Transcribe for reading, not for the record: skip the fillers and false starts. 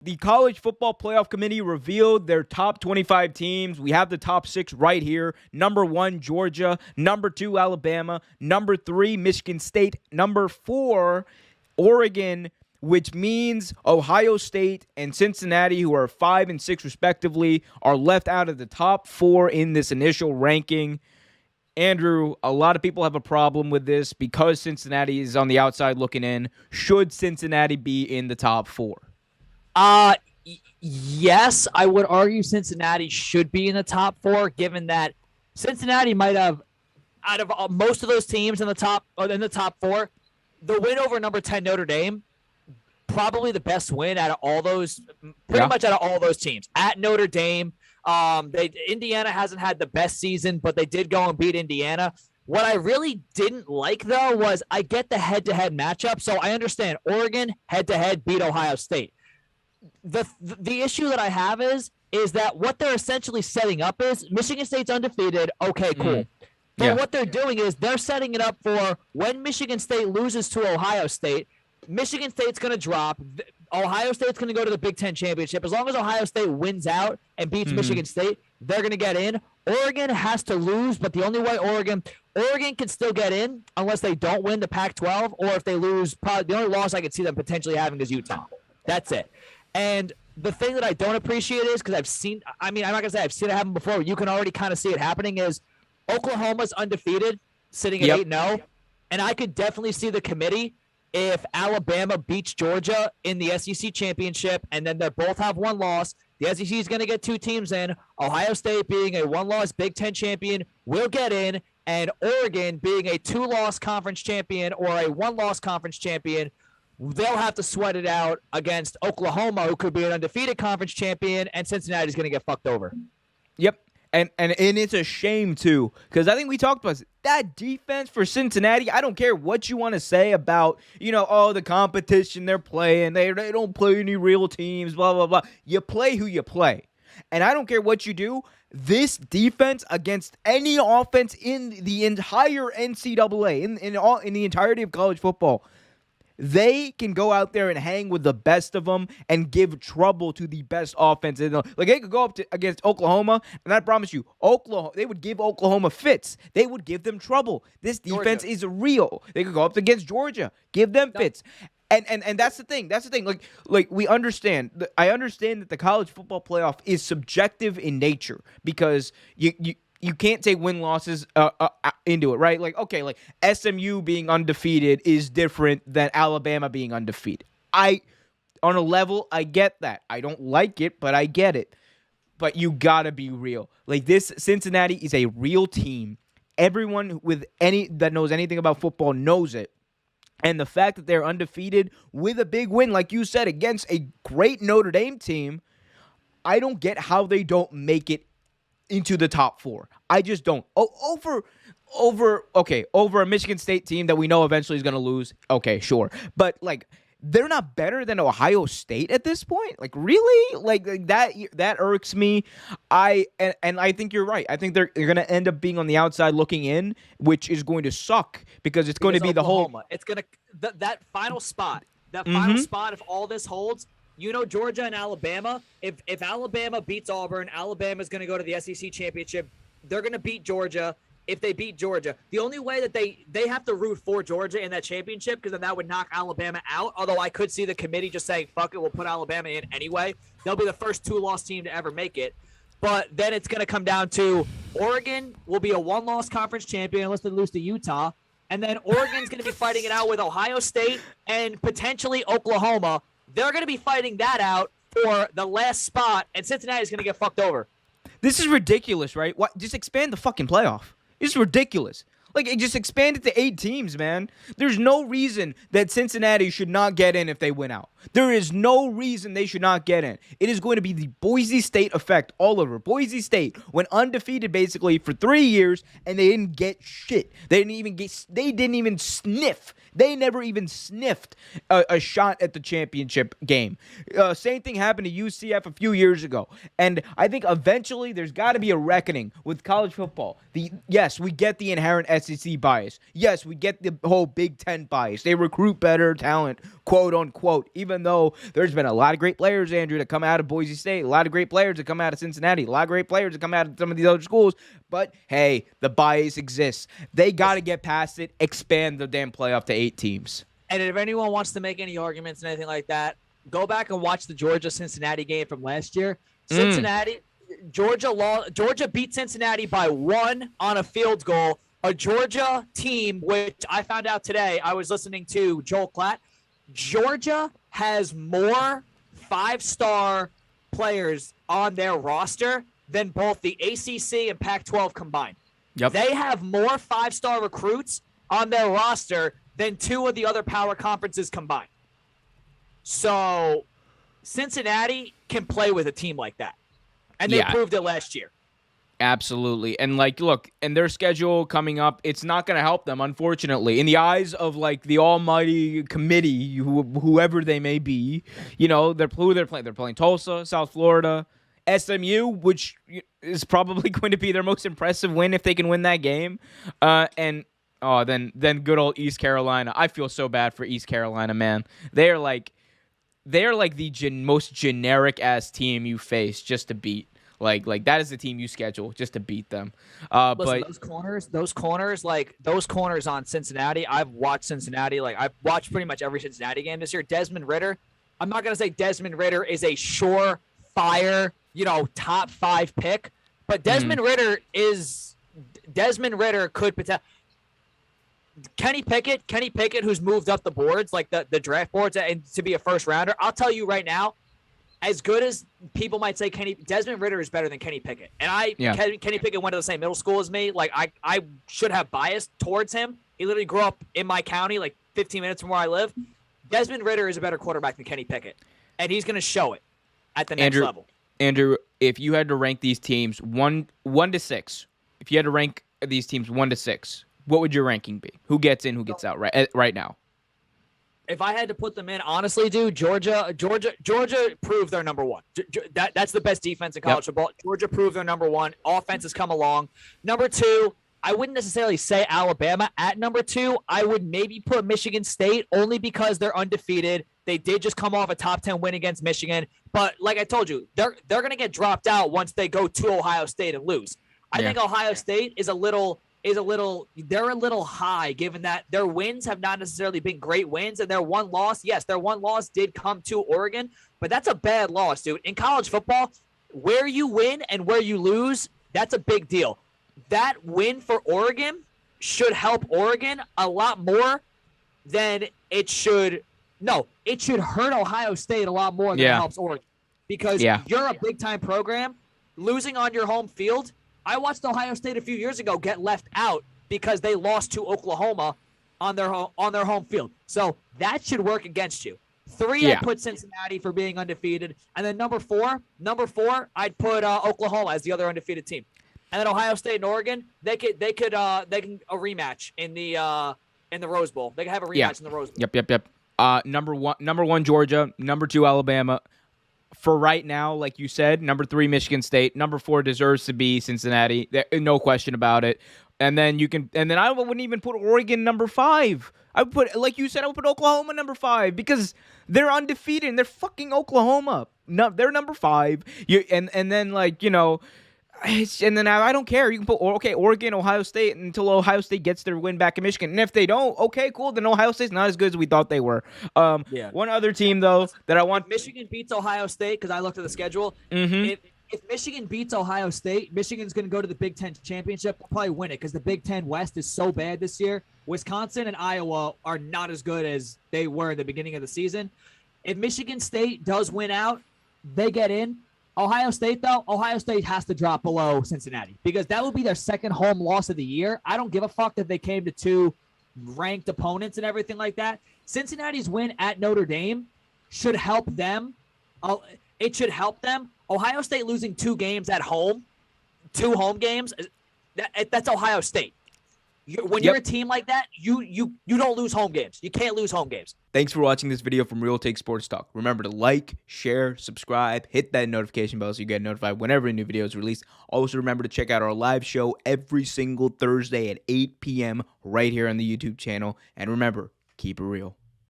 The College Football Playoff Committee revealed their top 25 teams. We have the top 6 right here. Number 1, Georgia. Number 2, Alabama. Number 3, Michigan State. Number 4, Oregon, which means Ohio State and Cincinnati, who are 5 and 6 respectively, are left out of the top 4 in this initial ranking. Andrew, a lot of people have a problem with this because Cincinnati is on the outside looking in. Should Cincinnati be in the top 4? Yes, I would argue Cincinnati should be in the top 4, given that Cincinnati might have, out of most of those teams in the top 4, the win over number 10 Notre Dame, probably the best win out of all those, pretty much out of all those teams. At Notre Dame, Indiana hasn't had the best season, but they did go and beat Indiana. What I really didn't like, though, was I get the head-to-head matchup, so I understand Oregon head-to-head beat Ohio State. The issue that I have is that what they're essentially setting up is Michigan State's undefeated. Okay, cool. But what they're doing is they're setting it up for when Michigan State loses to Ohio State, Michigan State's going to drop. Ohio State's going to go to the Big Ten Championship. As long as Ohio State wins out and beats Michigan State, they're going to get in. Oregon has to lose, but the only way Oregon can still get in unless they don't win the Pac-12, or if they lose, probably the only loss I could see them potentially having is Utah. That's it. And the thing that I don't appreciate is, because I'm not going to say I've seen it happen before, but you can already kind of see it happening, is Oklahoma's undefeated, sitting at 8-0. And I could definitely see the committee, if Alabama beats Georgia in the SEC championship and then they both have one loss, the SEC is going to get 2 teams in. Ohio State, being a one-loss Big Ten champion, will get in. And Oregon, being a 2-loss conference champion or a 1-loss conference champion, they'll have to sweat it out against Oklahoma, who could be an undefeated conference champion, and Cincinnati's going to get fucked over. Yep. And it's a shame, too, because I think we talked about that defense for Cincinnati. I don't care what you want to say about, the competition they're playing. They don't play any real teams, blah, blah, blah. You play who you play. And I don't care what you do. This defense against any offense in the entire NCAA, in the entirety of college football, they can go out there and hang with the best of them and give trouble to the best offense. Like, they could go up against Oklahoma, and I promise you, they would give Oklahoma fits. They would give them trouble. This defense is real. They could go up against Georgia, give them fits. And that's the thing. That's the thing. Like we understand. I understand that the college football playoff is subjective in nature because you can't take win-losses into it, right? Like, okay, like SMU being undefeated is different than Alabama being undefeated. On a level, I get that. I don't like it, but I get it. But you gotta be real. Like, this Cincinnati is a real team. Everyone that knows anything about football knows it. And the fact that they're undefeated with a big win, like you said, against a great Notre Dame team, I don't get how they don't make it into the top 4. I just don't. Over a Michigan State team that we know eventually is going to lose. Okay, sure. But, like, they're not better than Ohio State at this point? Like, really? Like that irks me. I think you're right. I think they're going to end up being on the outside looking in, which is going to suck because it's going to be Oklahoma, the whole. It's going to that final spot. That final spot, if all this holds, Georgia and Alabama, if Alabama beats Auburn, Alabama's going to go to the SEC championship. They're going to beat Georgia. If they beat Georgia, the only way that they have to root for Georgia in that championship, because then that would knock Alabama out. Although I could see the committee just saying, fuck it, we'll put Alabama in anyway. They'll be the first 2-loss team to ever make it. But then it's going to come down to Oregon will be a 1-loss conference champion unless they lose to Utah. And then Oregon's going to be fighting it out with Ohio State and potentially Oklahoma. They're going to be fighting that out for the last spot, and Cincinnati's going to get fucked over. This is ridiculous, right? What? Just expand the fucking playoff. It's ridiculous. Like, it just expanded to 8 teams, man. There's no reason that Cincinnati should not get in if they win out. There is no reason they should not get in. It is going to be the Boise State effect all over. Boise State went undefeated basically for 3 years, and they didn't get shit. They didn't even sniff. They never even sniffed a shot at the championship game. Same thing happened to UCF a few years ago. And I think eventually there's got to be a reckoning with college football. Yes, we get the inherent SEC bias. Yes, we get the whole Big Ten bias. They recruit better talent, quote unquote, even though there's been a lot of great players, Andrew, that come out of Boise State, a lot of great players that come out of Cincinnati, a lot of great players that come out of some of these other schools. But hey, the bias exists. They got to get past it, expand the damn playoff to 8 teams. And if anyone wants to make any arguments and anything like that, go back and watch the Georgia-Cincinnati game from last year. Georgia beat Cincinnati by 1 on a field goal. A Georgia team, which I found out today, I was listening to Joel Klatt. Georgia has more 5-star players on their roster than both the ACC and Pac-12 combined. Yep. They have more 5-star recruits on their roster than 2 of the other power conferences combined. So Cincinnati can play with a team like that. And they proved it last year. Absolutely. And look, and their schedule coming up, it's not going to help them, unfortunately. In the eyes of the almighty committee, whoever they may be, they're playing. They're playing Tulsa, South Florida, SMU, which is probably going to be their most impressive win if they can win that game. Then good old East Carolina. I feel so bad for East Carolina, man. They're like the most generic ass team you face just to beat. Like that is the team you schedule just to beat them. Listen, but those corners on Cincinnati. I've watched Cincinnati. I've watched pretty much every Cincinnati game this year. Desmond Ridder. I'm not gonna say Desmond Ridder is a surefire, top 5 pick, but Desmond Ridder could potentially. Kenny Pickett, who's moved up the boards, like the draft boards, and to be a first rounder. I'll tell you right now, as good as people might say Desmond Ridder is better than Kenny Pickett. And Kenny Pickett went to the same middle school as me. I should have bias towards him. He literally grew up in my county, 15 minutes from where I live. Desmond Ridder is a better quarterback than Kenny Pickett. And he's going to show it at the next level. Andrew, if you had to rank these teams 1 to 6, if you had to rank these teams 1 to 6, what would your ranking be? Who gets in, who gets out right now? If I had to put them in, honestly, dude, Georgia proved they're number 1. That's the best defense in college football. Georgia proved they're number 1. Offense has come along. Number 2, I wouldn't necessarily say Alabama at number 2. I would maybe put Michigan State only because they're undefeated. They did just come off a top 10 win against Michigan. But like I told you, they're going to get dropped out once they go to Ohio State and lose. I think Ohio State is a little high, given that their wins have not necessarily been great wins, and their one loss did come to Oregon, but that's a bad loss, dude. In college football, where you win and where you lose, that's a big deal. That win for Oregon should help Oregon a lot more than it should. No, it should hurt Ohio State a lot more than it helps Oregon, because you're a big-time program. Losing on your home field, I watched Ohio State a few years ago get left out because they lost to Oklahoma on their home field. So that should work against you. 3, I'd put Cincinnati for being undefeated, and then number four, I'd put Oklahoma as the other undefeated team, and then Ohio State and Oregon, they can a rematch in the Rose Bowl. They can have a rematch in the Rose Bowl. Yep. Number one Georgia, number 2 Alabama. For right now, like you said, number 3 Michigan State, number 4 deserves to be Cincinnati, no question about it. And then I wouldn't even put Oregon number 5. I would put, like you said, I would put Oklahoma number 5 because they're undefeated and they're fucking Oklahoma. No, they're number 5. And then I don't care. You can put Oregon, Ohio State until Ohio State gets their win back in Michigan. And if they don't, okay, cool. Then Ohio State's not as good as we thought they were. One other team though that I want. If Michigan beats Ohio State, because I looked at the schedule. Mm-hmm. If Michigan beats Ohio State, Michigan's going to go to the Big Ten championship. They'll probably win it because the Big Ten West is so bad this year. Wisconsin and Iowa are not as good as they were at the beginning of the season. If Michigan State does win out, they get in. Ohio State has to drop below Cincinnati because that would be their second home loss of the year. I don't give a fuck that they came to 2 ranked opponents and everything like that. Cincinnati's win at Notre Dame should help them. It should help them. Ohio State losing 2 games at home, 2 home games, that's Ohio State. When you're a team like that, you don't lose home games. You can't lose home games. Thanks for watching this video from Real Take Sports Talk. Remember to like, share, subscribe, hit that notification bell so you get notified whenever a new video is released. Also, remember to check out our live show every single Thursday at 8 p.m. right here on the YouTube channel. And remember, keep it real.